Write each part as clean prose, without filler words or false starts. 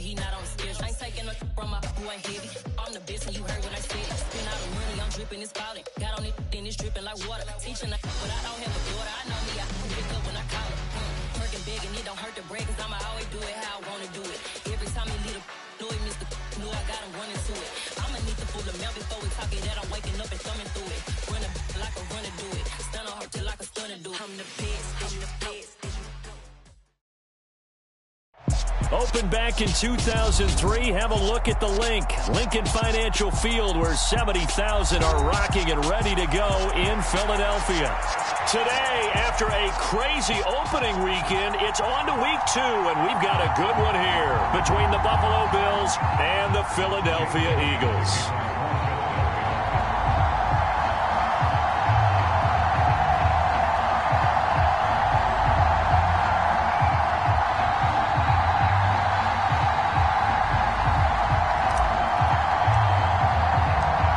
he not on the schedule. I ain't taking a from my boy heavy. I'm the best and you heard what I said. Spend all the money, I'm dripping, it's falling. Got on it, then it's dripping like water. Teaching but I don't have a daughter. I know me, I pick up when I call her. Working big and it don't hurt the break, cause I'ma always do it how I wanna do it. Every time he leave know it, Mr. Know I got him running to it. I'ma need to full of milk before we talk it that I'm waking up and thumbing through it. Run like a runner do it. Stun on her till like a stunner do it. I'm the best, I'm the best. Opened back in 2003. Have a look at the link. Lincoln Financial Field, where 70,000 are rocking and ready to go in Philadelphia. Today, after a crazy opening weekend, it's on to week 2, and we've got a good one here between the Buffalo Bills and the Philadelphia Eagles.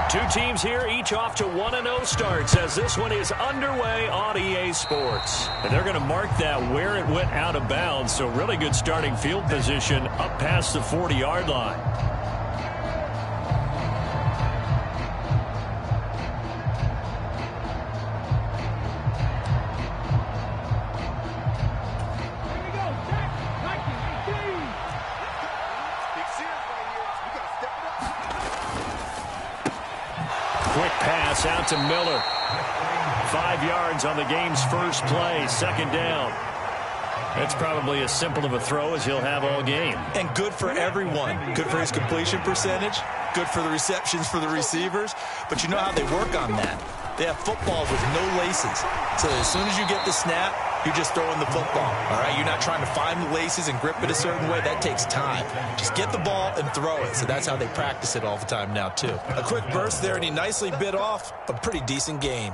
Two teams here, each off to 1-0 starts as this one is underway on EA Sports. And they're going to mark that where it went out of bounds, so really good starting field position up past the 40-yard line. Quick pass out to Miller. 5 yards on the game's first play. Second down. That's probably as simple of a throw as he'll have all game. And good for everyone. Good for his completion percentage. Good for the receptions for the receivers. But you know how they work on that. They have footballs with no laces. So as soon as you get the snap, you're just throwing the football. All right, you're not trying to find the laces and grip it a certain way. That takes time. Just get the ball and throw it. So that's how they practice it all the time now, too. A quick burst there, and he nicely bit off a pretty decent gain.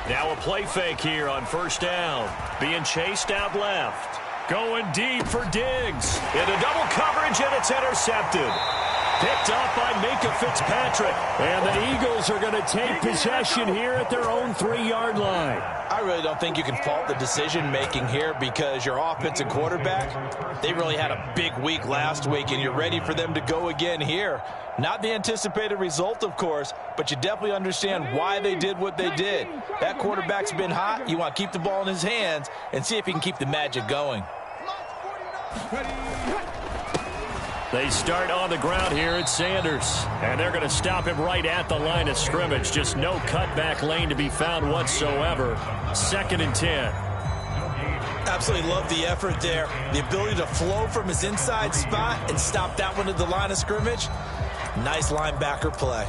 Now a play fake here on first down. Being chased out left. Going deep for Diggs. Into double coverage, and it's intercepted. Picked up by Minka Fitzpatrick. And the Eagles are going to take possession here at their own 3-yard line. I really don't think you can fault the decision-making here because your offensive quarterback, they really had a big week last week, and you're ready for them to go again here. Not the anticipated result, of course, but you definitely understand why they did what they did. That quarterback's been hot. You want to keep the ball in his hands and see if he can keep the magic going. They start on the ground here at Sanders. And they're going to stop him right at the line of scrimmage. Just no cutback lane to be found whatsoever. 2nd and 10. Absolutely love the effort there. The ability to flow from his inside spot and stop that one at the line of scrimmage. Nice linebacker play.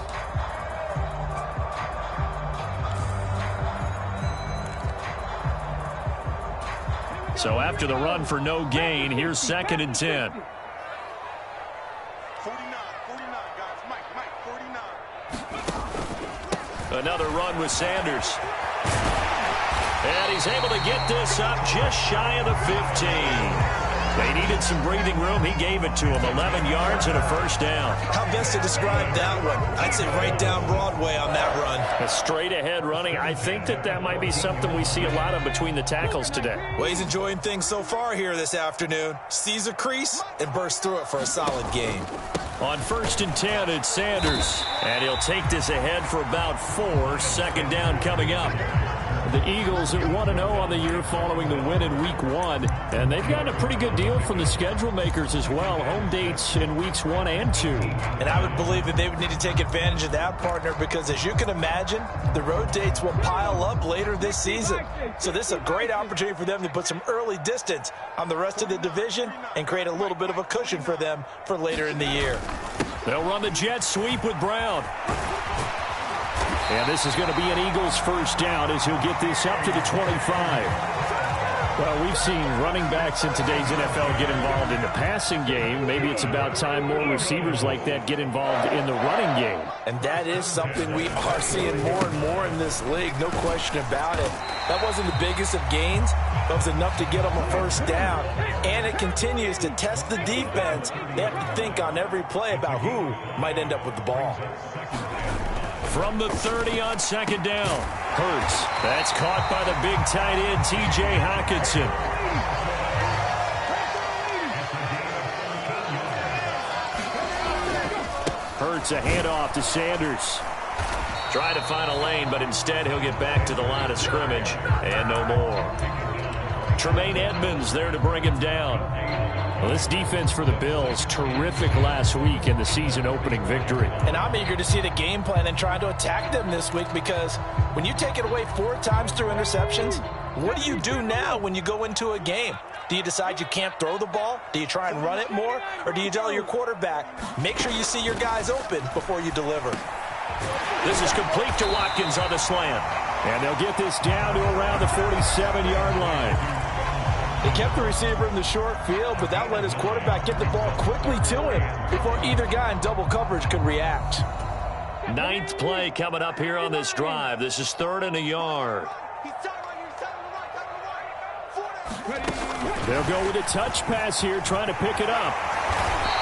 So after the run for no gain, here's 2nd and 10. 49, guys. Mike, 49. Another run with Sanders. And he's able to get this up just shy of the 15. They needed some breathing room. He gave it to him. 11 yards and a first down. How best to describe that one? I'd say right down Broadway on that run. A straight ahead running. I think that might be something we see a lot of between the tackles today. Well, he's enjoying things so far here this afternoon. Sees a crease and bursts through it for a solid gain. On 1st and 10, it's Sanders. And he'll take this ahead for about 4. 2nd down coming up. The Eagles at 1-0 on the year following the win in Week 1. And they've gotten a pretty good deal from the schedule makers as well. Home dates in Weeks 1 and 2. And I would believe that they would need to take advantage of that, partner, because as you can imagine, the road dates will pile up later this season. So this is a great opportunity for them to put some early distance on the rest of the division and create a little bit of a cushion for them for later in the year. They'll run the jet sweep with Brown. And this is going to be an Eagles first down as he'll get this up to the 25. Well, we've seen running backs in today's NFL get involved in the passing game. Maybe it's about time more receivers like that get involved in the running game. And that is something we are seeing more and more in this league, no question about it. That wasn't the biggest of gains, but it was enough to get them a first down. And it continues to test the defense. They have to think on every play about who might end up with the ball. From the 30 on second down. Hurts. That's caught by the big tight end, T.J. Hockenson. Hurts a handoff to Sanders. Try to find a lane, but instead he'll get back to the line of scrimmage. And no more. Tremaine Edmonds there to bring him down. Well, this defense for the Bills, terrific last week in the season-opening victory. And I'm eager to see the game plan and try to attack them this week, because when you take it away 4 times through interceptions, what do you do now when you go into a game? Do you decide you can't throw the ball? Do you try and run it more? Or do you tell your quarterback, make sure you see your guys open before you deliver? This is complete to Watkins on the slant. And they'll get this down to around the 47-yard line. They kept the receiver in the short field, but that let his quarterback get the ball quickly to him before either guy in double coverage could react. 9th play coming up here on this drive. This is 3rd and a yard. They'll go with a touch pass here, trying to pick it up.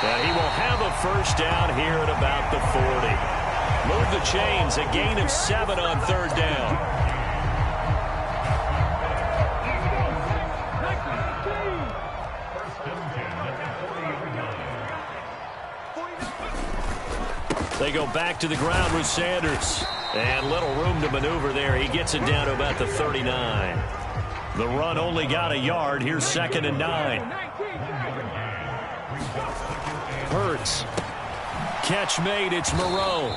And he will have a first down here at about the 40. Move the chains, a gain of 7 on 3rd down. They go back to the ground with Sanders. And little room to maneuver there. He gets it down to about the 39. The run only got a yard. Here's 2nd and 9. Hurts. Catch made. It's Moreau.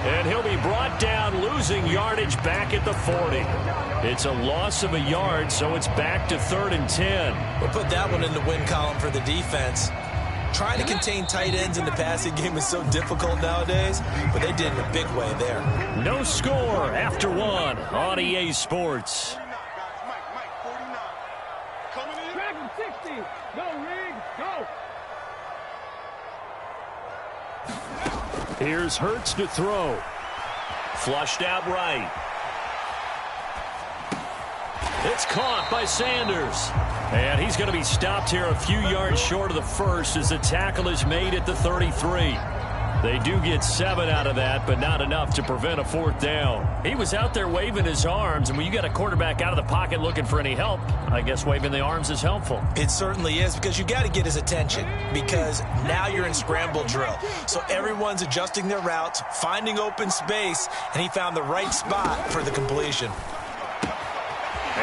And he'll be brought down, losing yardage back at the 40. It's a loss of a yard, so it's back to 3rd and 10. We'll put that one in the win column for the defense. Trying to contain tight ends in the passing game is so difficult nowadays, but they did in a big way there. No score after 1 on EA Sports. Here's Hurts to throw. Flushed out right. It's caught by Sanders. And he's going to be stopped here a few yards short of the first as the tackle is made at the 33. They do get 7 out of that, but not enough to prevent a 4th down. He was out there waving his arms, and when you got a quarterback out of the pocket looking for any help, I guess waving the arms is helpful. It certainly is, because you got to get his attention, because now you're in scramble drill. So everyone's adjusting their routes, finding open space, and he found the right spot for the completion.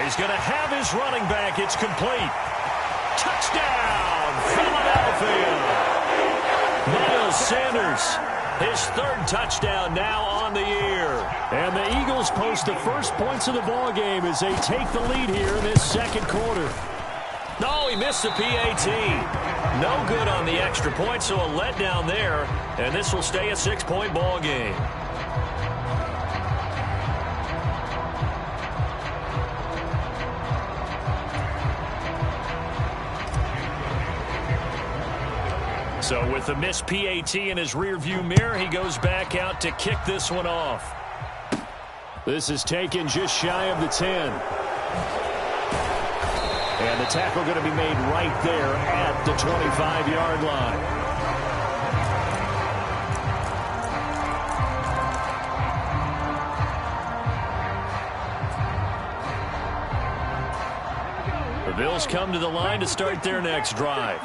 He's going to have his running back. It's complete. Touchdown, Philadelphia. Miles Sanders, his 3rd touchdown now on the year. And the Eagles post the first points of the ball game as they take the lead here in this 2nd quarter. No, he missed the PAT. No good on the extra point, so a letdown there. And this will stay a 6-point ball game. So with the missed PAT in his rearview mirror, he goes back out to kick this one off. This is taken just shy of the 10. And the tackle going to be made right there at the 25-yard line. The Bills come to the line to start their next drive.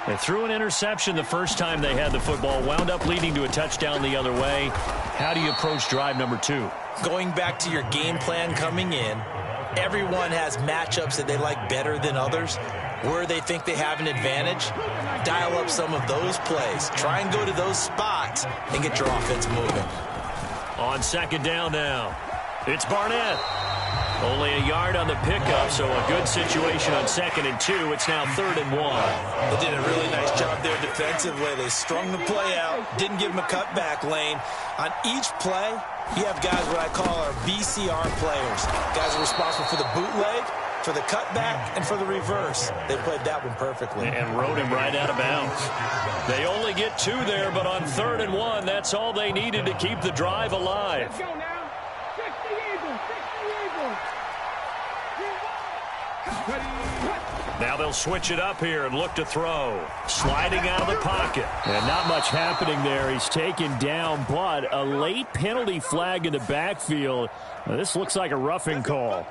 They threw an interception the first time they had the football, wound up leading to a touchdown the other way. How do you approach drive number 2? Going back to your game plan coming in, everyone has matchups that they like better than others, where they think they have an advantage. Dial up some of those plays. Try and go to those spots and get your offense moving. On 2nd down now, it's Barnett. Only a yard on the pickup, so a good situation on 2nd and 2. It's now 3rd and 1. They did a really nice job there defensively. They strung the play out, didn't give them a cutback lane. On each play, you have guys what I call our BCR players. Guys are responsible for the bootleg, for the cutback and for the reverse. They played that one perfectly. And rode him right out of bounds. They only get 2 there, but on 3rd and 1, that's all they needed to keep the drive alive. Let's go now. 60 Eagles. 60 Eagles. Now they'll switch it up here and look to throw. Sliding out of the pocket. And not much happening there. He's taken down, but a late penalty flag in the backfield. Now, this looks like a roughing call.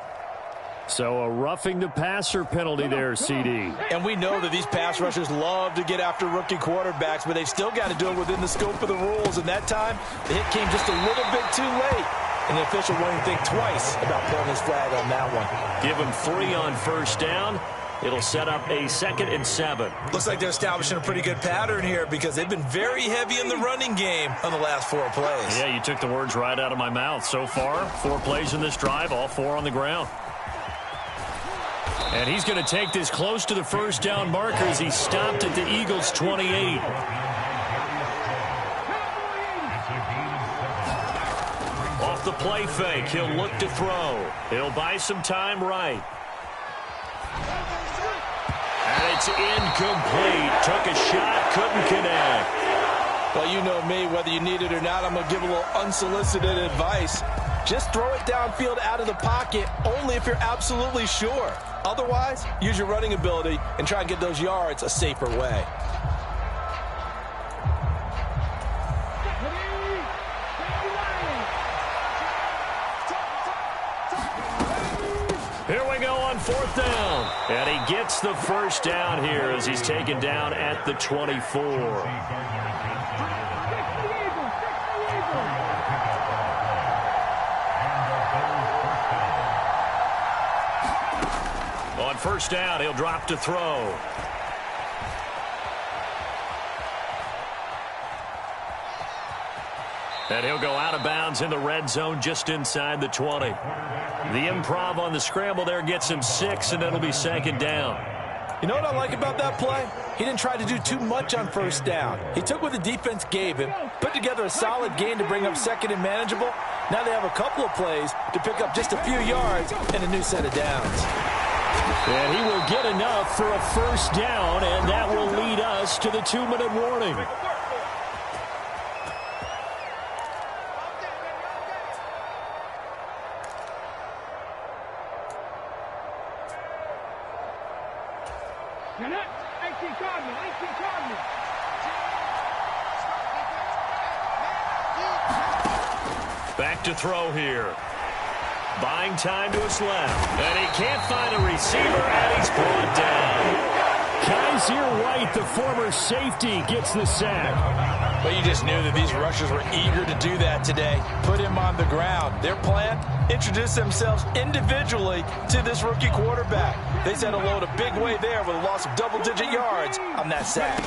So a roughing the passer penalty there, CD. And we know that these pass rushers love to get after rookie quarterbacks, but they've still got to do it within the scope of the rules. And that time, the hit came just a little bit too late. And the official won't even think twice about pulling his flag on that one. Give him 3 on 1st down. It'll set up a 2nd and 7. Looks like they're establishing a pretty good pattern here because they've been very heavy in the running game on the last 4 plays. Yeah, you took the words right out of my mouth. So far, 4 plays in this drive, all 4 on the ground. And he's going to take this close to the 1st down marker as he stopped at the Eagles' 28. Off the play fake, he'll look to throw. He'll buy some time right. And it's incomplete. Took a shot, couldn't connect. Well, you know me, whether you need it or not, I'm going to give a little unsolicited advice. Just throw it downfield out of the pocket only if you're absolutely sure. Otherwise, use your running ability and try and get those yards a safer way. Here we go on 4th down. And he gets the 1st down here as he's taken down at the 24. On 1st down, he'll drop to throw. And he'll go out of bounds in the red zone just inside the 20. The improv on the scramble there gets him 6, and it'll be 2nd down. You know what I like about that play? He didn't try to do too much on 1st down. He took what the defense gave him, put together a solid gain to bring up 2nd and manageable. Now they have a couple of plays to pick up just a few yards and a new set of downs. And he will get enough for a 1st down, and that will lead us to the 2-minute warning. Back to throw here. Buying time to his left. And he can't find a receiver, and he's brought down. Kaiser White, the former safety, gets the sack. But you just knew that these rushers were eager to do that today. Put him on the ground. Their plan, introduce themselves individually to this rookie quarterback. They set a load a big way there with a loss of double-digit yards on that sack.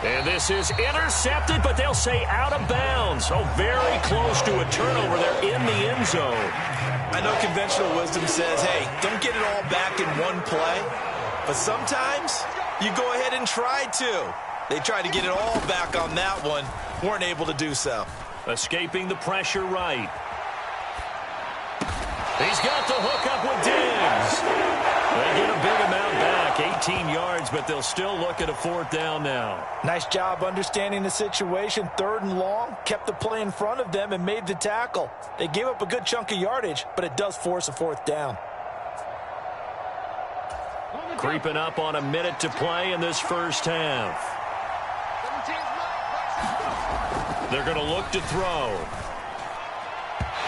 And this is intercepted, but they'll say out of bounds. Oh, very close to a turnover there in the end zone. I know conventional wisdom says, hey, don't get it all back in one play. But sometimes you go ahead and try to. They tried to get it all back on that one. Weren't able to do so. Escaping the pressure right. He's got the hook up with Diggs. They get a big amount back, 18 yards, but they'll still look at a 4th down now. Nice job understanding the situation. 3rd and long, kept the play in front of them and made the tackle. They gave up a good chunk of yardage, but it does force a 4th down. Creeping up on a minute to play in this 1st half. They're going to look to throw.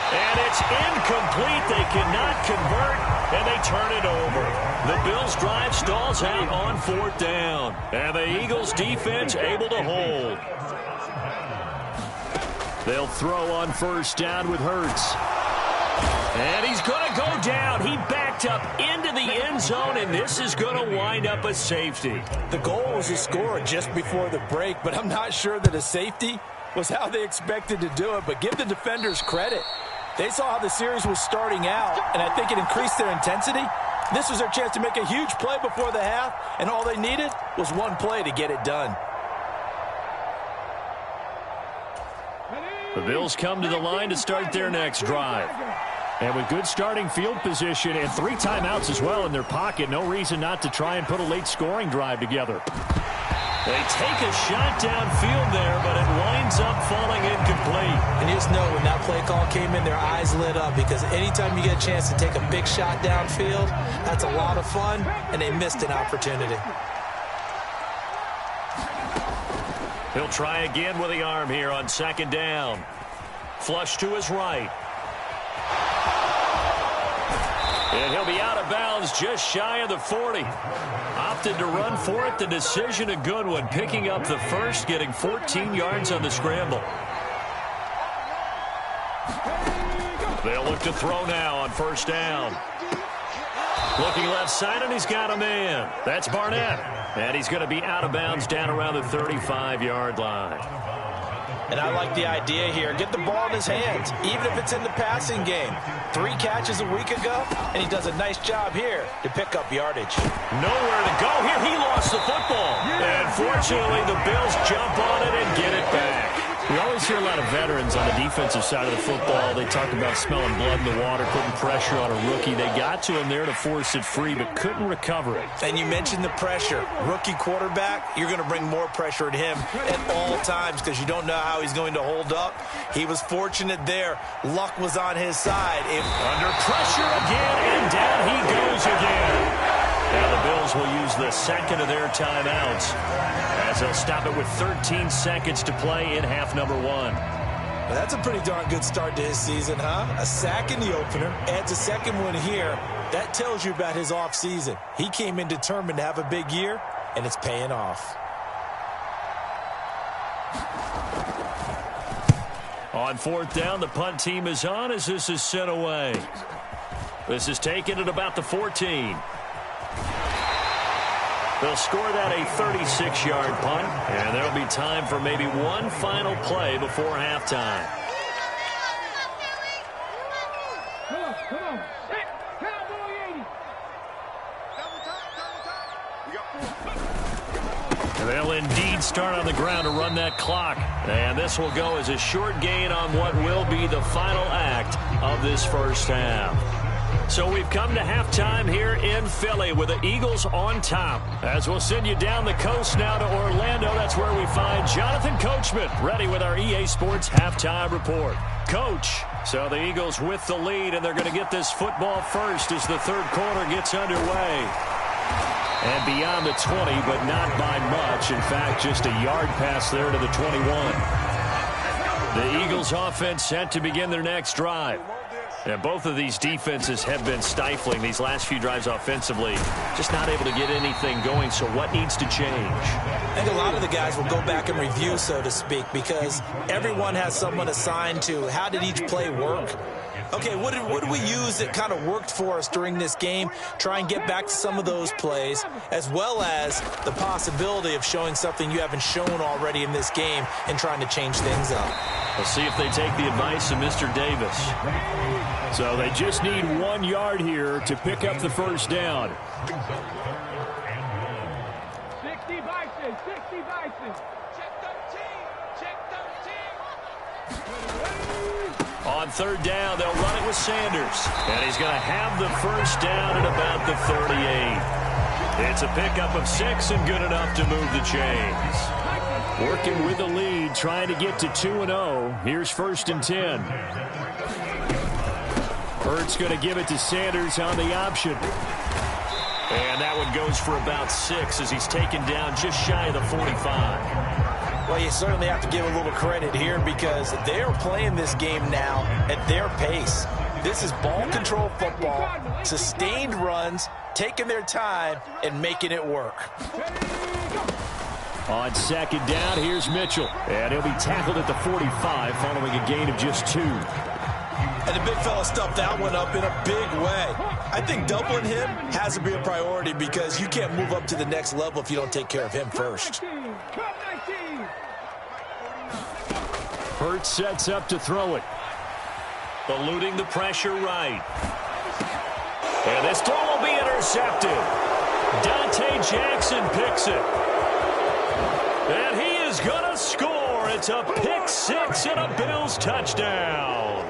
And it's incomplete. They cannot convert, and they turn it over. The Bills' drive stalls out on 4th down. And the Eagles' defense able to hold. They'll throw on 1st down with Hurts. And he's going to go down. He backed up into the end zone, and this is going to wind up a safety. The goal was to score just before the break, but I'm not sure that a safety was how they expected to do it. But give the defenders credit. They saw how the series was starting out, and I think it increased their intensity. This was their chance to make a huge play before the half, and all they needed was one play to get it done. The Bills come to the line to start their next drive. And with good starting field position and 3 timeouts as well in their pocket, no reason not to try and put a late scoring drive together. They take a shot downfield there, but it winds up falling incomplete. And you just know when that play call came in, their eyes lit up, because anytime you get a chance to take a big shot downfield, that's a lot of fun, and they missed an opportunity. He'll try again with the arm here on second down. Flush to his right. And he'll be out of bounds just shy of the 40. Opted to run for it. The decision a good one. Picking up the first, getting 14 yards on the scramble. They'll look to throw now on first down. Looking left side, and he's got a man. That's Barnett. And he's going to be out of bounds down around the 35-yard line. And I like the idea here. Get the ball in his hands, even if it's in the passing game. 3 catches a week ago, and he does a nice job here to pick up yardage. Nowhere to go here. He lost the football. And fortunately, the Bills jump on it and get it back. We always hear a lot of veterans on the defensive side of the football. They talk about smelling blood in the water, putting pressure on a rookie. They got to him there to force it free, but couldn't recover it. And you mentioned the pressure. Rookie quarterback, you're going to bring more pressure at him at all times because you don't know how he's going to hold up. He was fortunate there. Luck was on his side. Under pressure again, and down he goes again. Now the Bills will use the second of their timeouts as they'll stop it with 13 seconds to play in half number 1. Well, that's a pretty darn good start to his season, huh? A sack in the opener, adds a second one here. That tells you about his offseason. He came in determined to have a big year, and it's paying off. On fourth down, the punt team is on as this is sent away. This is taken at about the 14. They'll score that a 36-yard punt, and there'll be time for maybe one final play before halftime. Come on. Cowboy 80. They'll indeed start on the ground to run that clock. And this will go as a short gain on what will be the final act of this first half. So we've come to halftime here in Philly with the Eagles on top. As we'll send you down the coast now to Orlando, that's where we find Jonathan Coachman ready with our EA Sports halftime report. Coach, so the Eagles with the lead, and they're going to get this football first as the third quarter gets underway. And beyond the 20, but not by much. In fact, just a yard pass there to the 21. The Eagles offense set to begin their next drive. And both of these defenses have been stifling these last few drives offensively. Just not able to get anything going, so what needs to change? I think a lot of the guys will go back and review, so to speak, because everyone has someone assigned to how did each play work. Okay, what did we use that kind of worked for us during this game? Try and get back to some of those plays, as well as the possibility of showing something you haven't shown already in this game and trying to change things up. We'll see if they take the advice of Mr. Davis. So they just need 1 yard here to pick up the first down. 60 Bison, 60 Bison. On third down, they'll run it with Sanders. And he's going to have the first down at about the 38. It's a pickup of 6 and good enough to move the chains. Working with the lead, trying to get to 2-0. Here's first and 10. Hurts going to give it to Sanders on the option. And that one goes for about 6 as he's taken down just shy of the 45. Well, you certainly have to give a little credit here because they are playing this game now at their pace. This is ball control football, sustained runs, taking their time, and making it work. On second down, here's Mitchell. And he'll be tackled at the 45 following a gain of just 2. And the big fella stuffed that one up in a big way. I think doubling him has to be a priority because you can't move up to the next level if you don't take care of him first. Hurts sets up to throw it. Eluding the pressure right. And this throw will be intercepted. Dante Jackson picks it. And he is going to score it's a pick six and a Bills touchdown.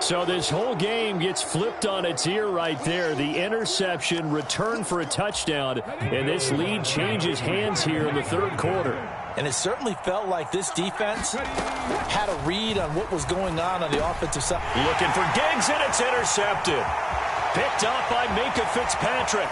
So this whole game gets flipped on its ear right there. The interception, return for a touchdown, and this lead changes hands here in the third quarter. And it certainly felt like this defense had a read on what was going on the offensive side. Looking for Diggs, and it's intercepted. Picked off by Minka Fitzpatrick.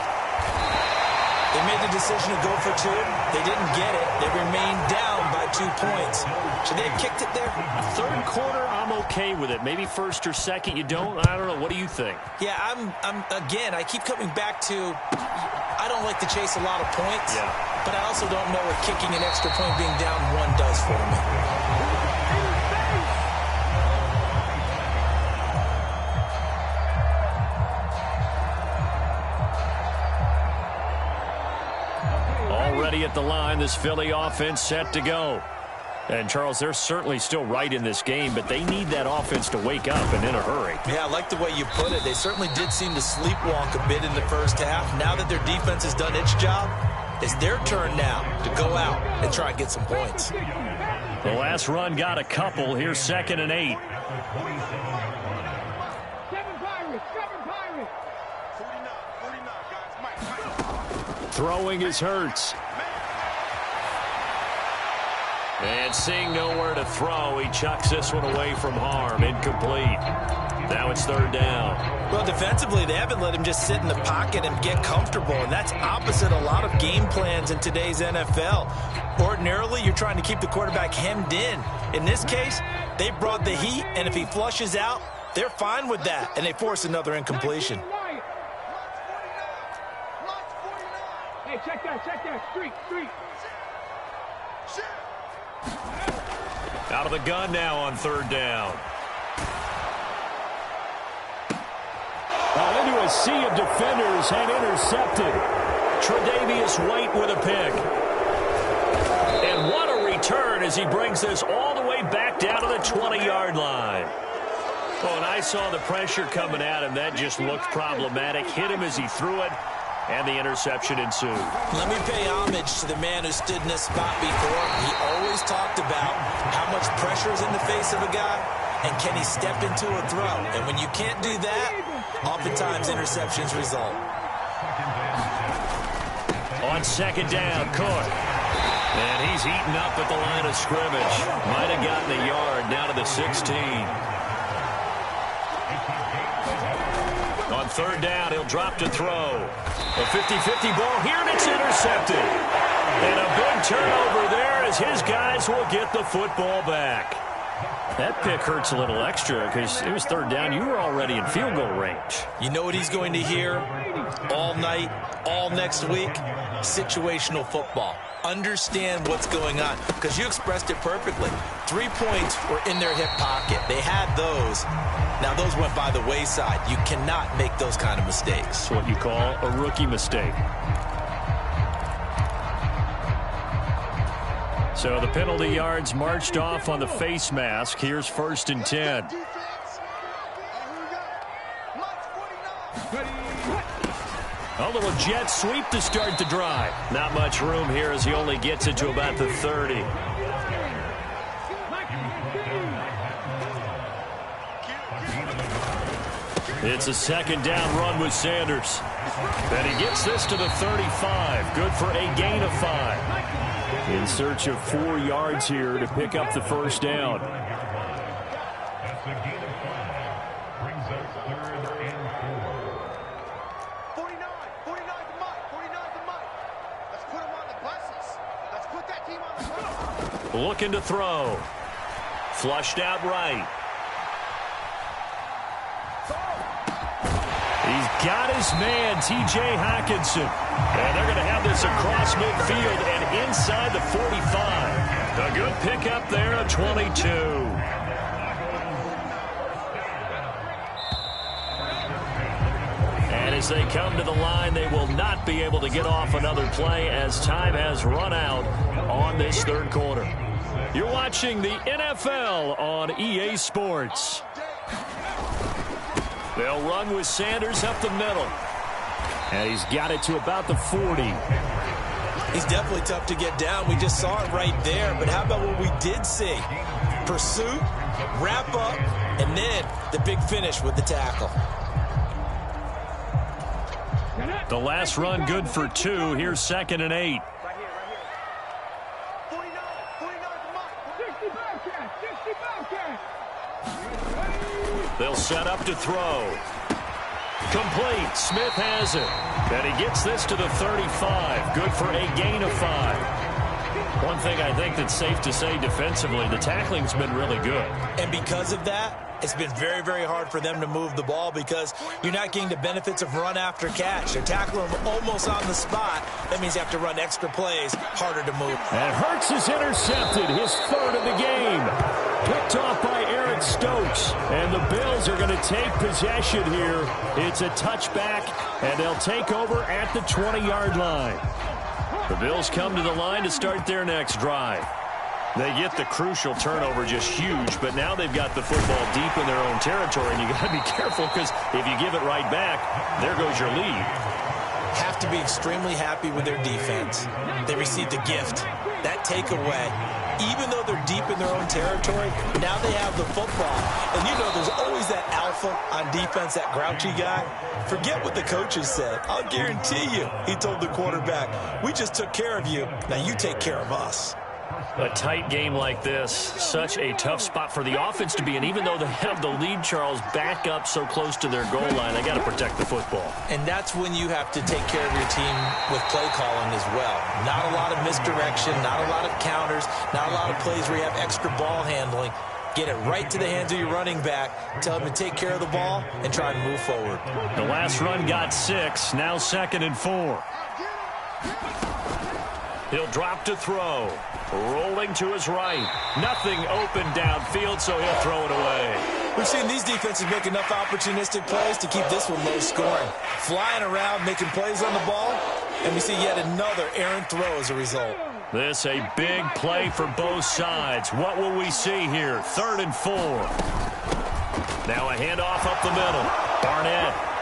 They made the decision to go for two. They didn't get it. They remained down by 2 points. Should they have kicked it there? Third quarter, I'm okay with it. Maybe first or second, you don't? I don't know. What do you think? Yeah, again, I keep coming back to, I don't like to chase a lot of points. Yeah. But I also don't know what kicking an extra point being down one does for me. Already at the line, this Philly offense set to go. And, Charles, they're certainly still right in this game, but they need that offense to wake up and in a hurry. Yeah, I like the way you put it. They certainly did seem to sleepwalk a bit in the first half. Now that their defense has done its job, it's their turn now to go out and try and get some points. The last run got a couple. Here's 2nd and 8. 7 Pirates, 7 Pirates. 49, guys. Mike. Throwing is Hurts. And seeing nowhere to throw, he chucks this one away from harm. Incomplete. Now it's 3rd down. Well, defensively, they haven't let him just sit in the pocket and get comfortable, and that's opposite a lot of game plans in today's NFL. Ordinarily, you're trying to keep the quarterback hemmed in. In this case, they brought the heat, and if he flushes out, they're fine with that, and they force another incompletion. Hey, check that. Street. Out of the gun now on 3rd down. Into a sea of defenders and intercepted. Tre'Davious White with a pick. And what a return as he brings this all the way back down to the 20-yard line. Well, and I saw the pressure coming at him. That just looked problematic. Hit him as he threw it, and the interception ensued. Let me pay homage to the man who stood in this spot before. He always talked about how much pressure is in the face of a guy, and can he step into a throw. And when you can't do that, oftentimes interceptions result. On 2nd down, Cook. And he's eaten up at the line of scrimmage. Might have gotten a yard down to the 16. On 3rd down, he'll drop to throw. A 50-50 ball here, and it's intercepted. And a big turnover there as his guys will get the football back. That pick hurts a little extra because it was 3rd down. You were already in field goal range. You know what he's going to hear all night, all next week? Situational football. Understand what's going on, because you expressed it perfectly. 3 points were in their hip pocket. They had those. Now, those went by the wayside. You cannot make those kind of mistakes. It's what you call a rookie mistake. So the penalty yards marched off on the face mask. Here's 1st and 10. A little jet sweep to start the drive. Not much room here as he only gets it to about the 30. It's a 2nd down run with Sanders. And he gets this to the 35. Good for a gain of 5. In search of 4 yards here to pick up the 1st down. Looking to throw. Flushed out right. He's got his man, T.J. Hockenson. And they're going to have this across midfield and inside the 45. A good pickup there at 22. And as they come to the line, they will not be able to get off another play as time has run out on this 3rd quarter. You're watching the NFL on EA Sports. They'll run with Sanders up the middle. And he's got it to about the 40. He's definitely tough to get down. We just saw it right there. But how about what we did see? Pursuit, wrap up, and then the big finish with the tackle. The last run good for 2. Here's 2nd and 8. They'll set up to throw. Complete. Smith has it. And he gets this to the 35. Good for a gain of 5. One thing I think that's safe to say defensively, the tackling's been really good. And because of that, it's been very, very hard for them to move the ball because you're not getting the benefits of run after catch. They're tackling them almost on the spot. That means you have to run extra plays, harder to move. And Hurts is intercepted, his 3rd of the game. Picked off by Eric Stokes. And the Bills are going to take possession here. It's a touchback, and they'll take over at the 20-yard line. The Bills come to the line to start their next drive. They get the crucial turnover, just huge, but now they've got the football deep in their own territory, and you got to be careful because if you give it right back, there goes your lead. Have to be extremely happy with their defense. They received a gift. That takeaway, even though they're deep in their own territory, now they have the football. And you know there's always that alpha on defense, that grouchy guy. Forget what the coaches said. I'll guarantee you, he told the quarterback, we just took care of you. Now you take care of us. A tight game like this, such a tough spot for the offense to be in. Even though they have the lead, Charles, back up so close to their goal line, they got to protect the football. And that's when you have to take care of your team with play calling as well. Not a lot of misdirection, not a lot of counters, not a lot of plays where you have extra ball handling. Get it right to the hands of your running back, tell him to take care of the ball, and try and move forward. The last run got 6, now 2nd and 4. He'll drop to throw. Rolling to his right. Nothing open downfield, so he'll throw it away. We've seen these defenses make enough opportunistic plays to keep this one low scoring. Flying around, making plays on the ball, and we see yet another errant throw as a result. This a big play for both sides. What will we see here? 3rd and 4. Now a handoff up the middle. Barnett.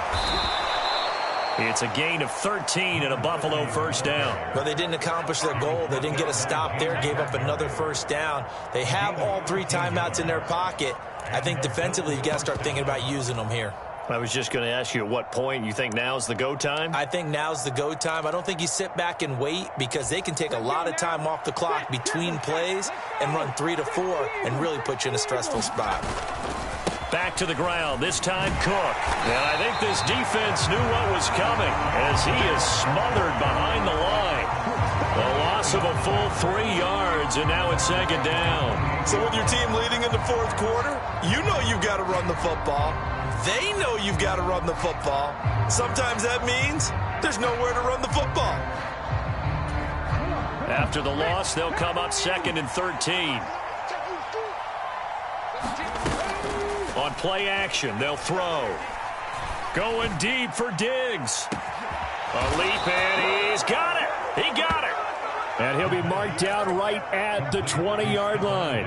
It's a gain of 13 and a Buffalo first down. Well, they didn't accomplish their goal. They didn't get a stop there, gave up another first down. They have all 3 timeouts in their pocket. I think defensively, you've got to start thinking about using them here. I was just going to ask you at what point you think now's the go time? I think now's the go time. I don't think you sit back and wait because they can take a lot of time off the clock between plays and run 3 to 4 and really put you in a stressful spot. Back to the ground, this time Cook. And I think this defense knew what was coming as he is smothered behind the line. The loss of a full 3 yards, and now it's 2nd down. So with your team leading in the 4th quarter, you know you've got to run the football. They know you've got to run the football. Sometimes that means there's nowhere to run the football. After the loss, they'll come up 2nd and 13. On play action, they'll throw. Going deep for Diggs. A leap, and he's got it. He got it. And he'll be marked down right at the 20-yard line.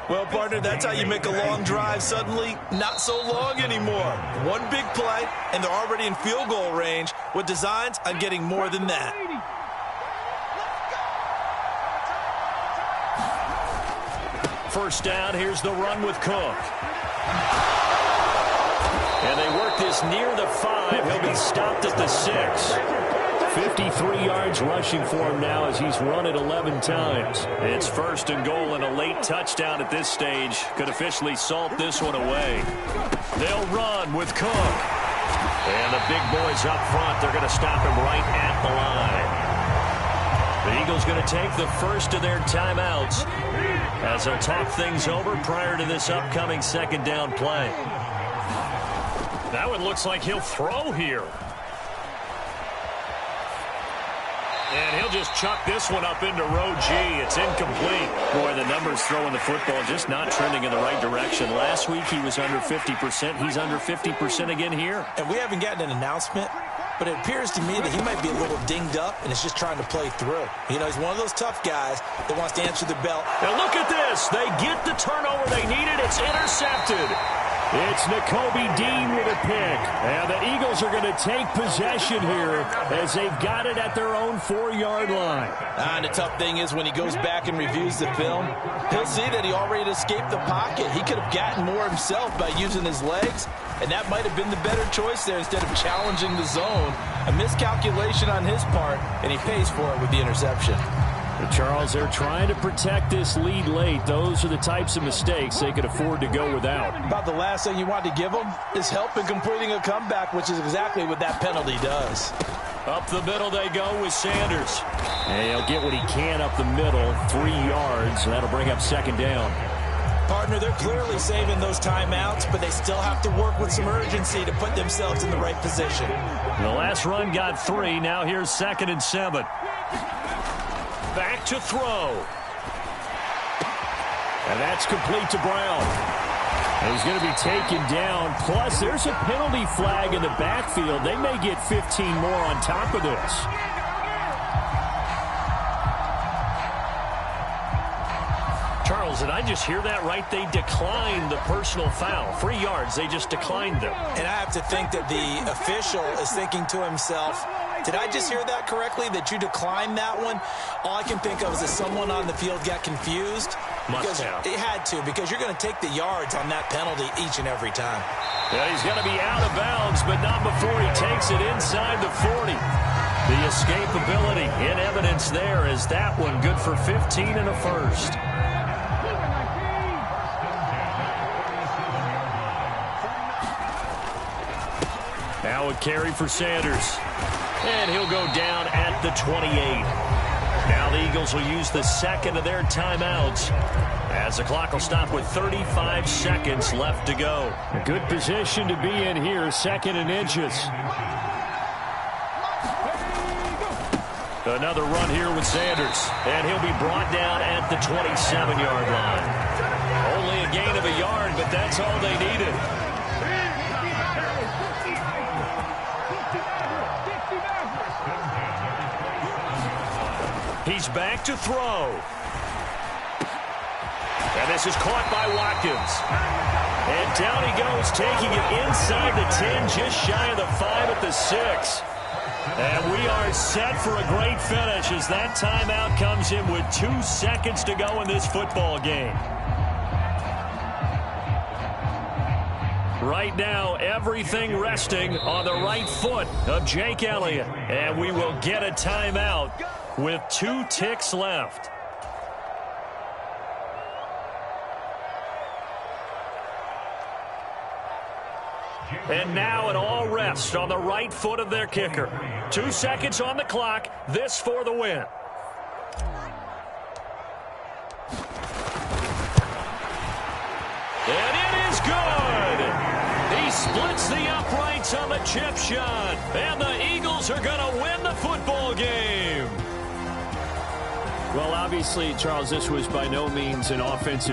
Well, partner, that's how you make a long drive suddenly not so long anymore. One big play, and they're already in field goal range with designs on getting more than that. First down, here's the run with Cook. And they work this near the 5. He'll be stopped at the 6. 53 yards rushing for him now as he's run it 11 times. It's 1st and goal and a late touchdown at this stage could officially salt this one away. They'll run with Cook. And the big boys up front, they're going to stop him right at the line. The Eagles going to take the first of their timeouts as they'll talk things over prior to this upcoming 2nd down play. That one looks like he'll throw here. And he'll just chuck this one up into row G. It's incomplete. Boy, the numbers throwing the football just not trending in the right direction. Last week he was under 50%. He's under 50% again here. And we haven't gotten an announcement, but it appears to me that he might be a little dinged up and is just trying to play through. You know, he's one of those tough guys that wants to answer the bell. Now look at this. They get the turnover they needed. It's intercepted. It's Nakobe Dean with a pick. And the Eagles are going to take possession here as they've got it at their own 4-yard line. And the tough thing is when he goes back and reviews the film, he'll see that he already escaped the pocket. He could have gotten more himself by using his legs, and that might have been the better choice there instead of challenging the zone. A miscalculation on his part, and he pays for it with the interception. Charles, they're trying to protect this lead late. Those are the types of mistakes they could afford to go without. About the last thing you want to give them is help in completing a comeback, which is exactly what that penalty does. Up the middle they go with Sanders. And he'll get what he can up the middle, 3 yards. That'll bring up second down. Partner, they're clearly saving those timeouts, but they still have to work with some urgency to put themselves in the right position. The last run got 3. Now here's 2nd and 7. Back to throw. And that's complete to Brown. And he's going to be taken down. Plus, there's a penalty flag in the backfield. They may get 15 more on top of this. Charles, did I just hear that right? They declined the personal foul. 3 yards, they just declined them. And I have to think that the official is thinking to himself, did I just hear that correctly, that you declined that one? All I can think of is that someone on the field got confused. Must have. It had to, because you're going to take the yards on that penalty each and every time. Yeah, he's going to be out of bounds, but not before he takes it inside the 40. The escapability in evidence there is that one good for 15 and a first. Now a carry for Sanders. And he'll go down at the 28. Now the Eagles will use the second of their timeouts as the clock will stop with 35 seconds left to go. A good position to be in here, 2nd and inches. Another run here with Sanders. And he'll be brought down at the 27-yard line. Only a gain of a yard, but that's all they needed. He's back to throw. And this is caught by Watkins. And down he goes, taking it inside the 10, just shy of the 5 at the 6. And we are set for a great finish as that timeout comes in with 2 seconds to go in this football game. Right now, everything resting on the right foot of Jake Elliott. And we will get a timeout with 2 ticks left. And now it all rests on the right foot of their kicker. 2 seconds on the clock. This for the win. And it is good. He splits the uprights on the chip shot. And the Eagles are going to win the football game. Well, obviously, Charles, this was by no means an offensive